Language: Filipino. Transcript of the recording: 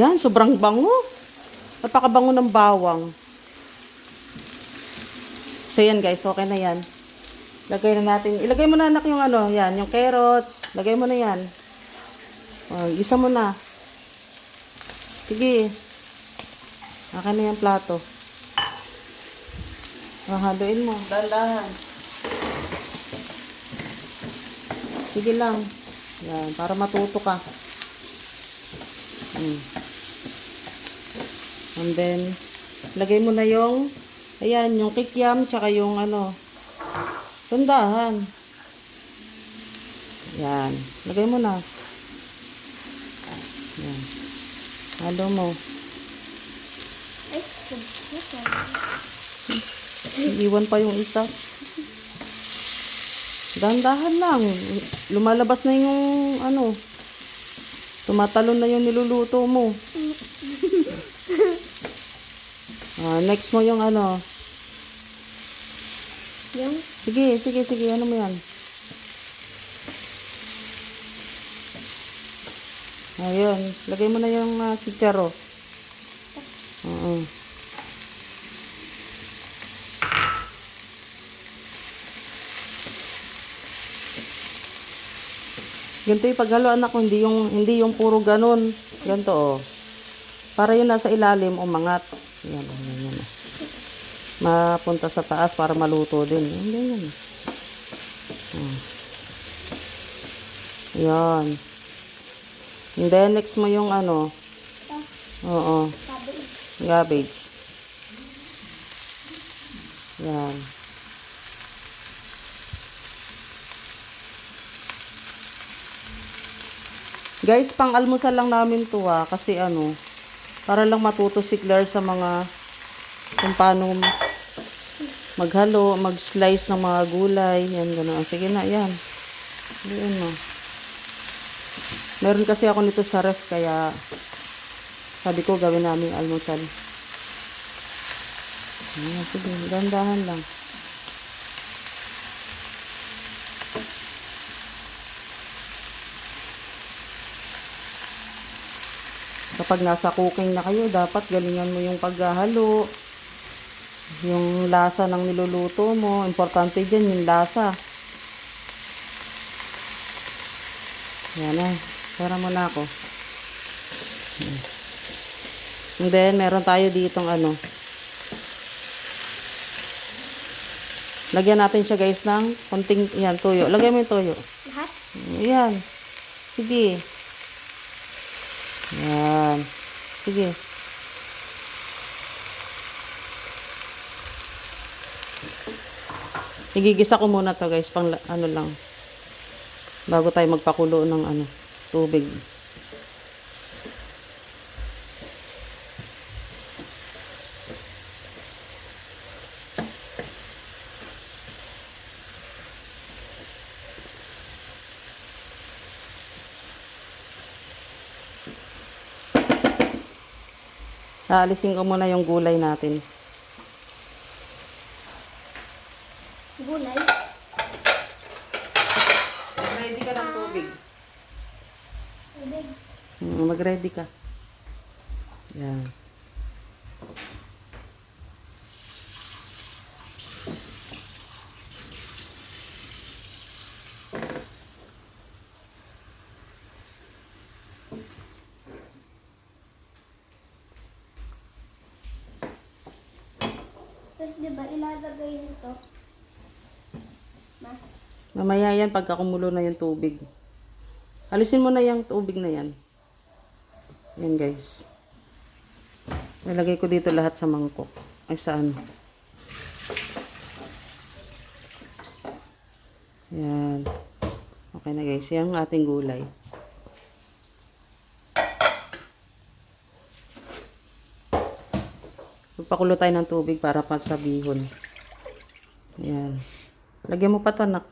Yan, sobrang bango. Napakabango ng bawang. So yan guys, okay na yan. Lagay na natin. Ilagay mo na anak yung ano, yan, yung carrots. Lagay mo na yan. Gisa mo na. Sige. Akin na yung plato. Haluin mo. Dahan-dahan. Sige lang. Yan, para matuto ka. And then, lagay mo na yung, ayan, yung kikiam, tsaka yung ano, tundahan. Yan. Lagay mo na. Yan. Halo mo. Iwan pa yung isa. Dahan-dahan lang. Lumalabas na yung ano. Tumatalon na yung niluluto mo. Next mo yung ano. Yung? Sige. Ano mo yan? Ayun. Lagay mo na yung sitsaro. Ganito yung paghalo anak ko, hindi yung puro ganun. Ganito oh. Para yun nasa ilalim umangat. Yan. Mapunta sa taas para maluto din. Yan. Yan. And then next mo yung ano. Oo. Cabbage. Yan. Guys, pang-almusal lang namin to kasi ano, para lang matuto si Claire sa mga kung paano maghalo, mag-slice ng mga gulay, yan gano'n. Sige na, yan. Yan mo. Meron kasi ako nito sa ref, kaya sabi ko gawin namin almusal. Ayan, sige, gandahan lang. Kapag nasa cooking na kayo, dapat galingan mo yung paghahalo. Yung lasa ng niluluto mo. Importante dyan yung lasa. Yan na. Para mo na ako. And then, meron tayo ditong ano. Lagyan natin siya guys ng konting, yan, tuyo. Lagyan mo yung tuyo. Lahat? Yan. Sige. Yan. Sige. Igigisa ko muna to guys, pang ano lang. Bago tayo magpakulo ng ano, tubig. Aalisin ko muna yung gulay natin. Gulay? Ready ka ng tubig. Tubig? Mag-ready ka. Yan. Tapos diba ilalagay nito? Ma? Mamaya yan, pagka kumulo na yung tubig. Alisin mo na yung tubig na yan. Yan guys. Nilagay ko dito lahat sa mangkok. Ay saan? Yan. Okay na guys. Yan ang ating gulay. Magpakulo tayo ng tubig para pasabihon. Yan. Lagyan mo pa to anak.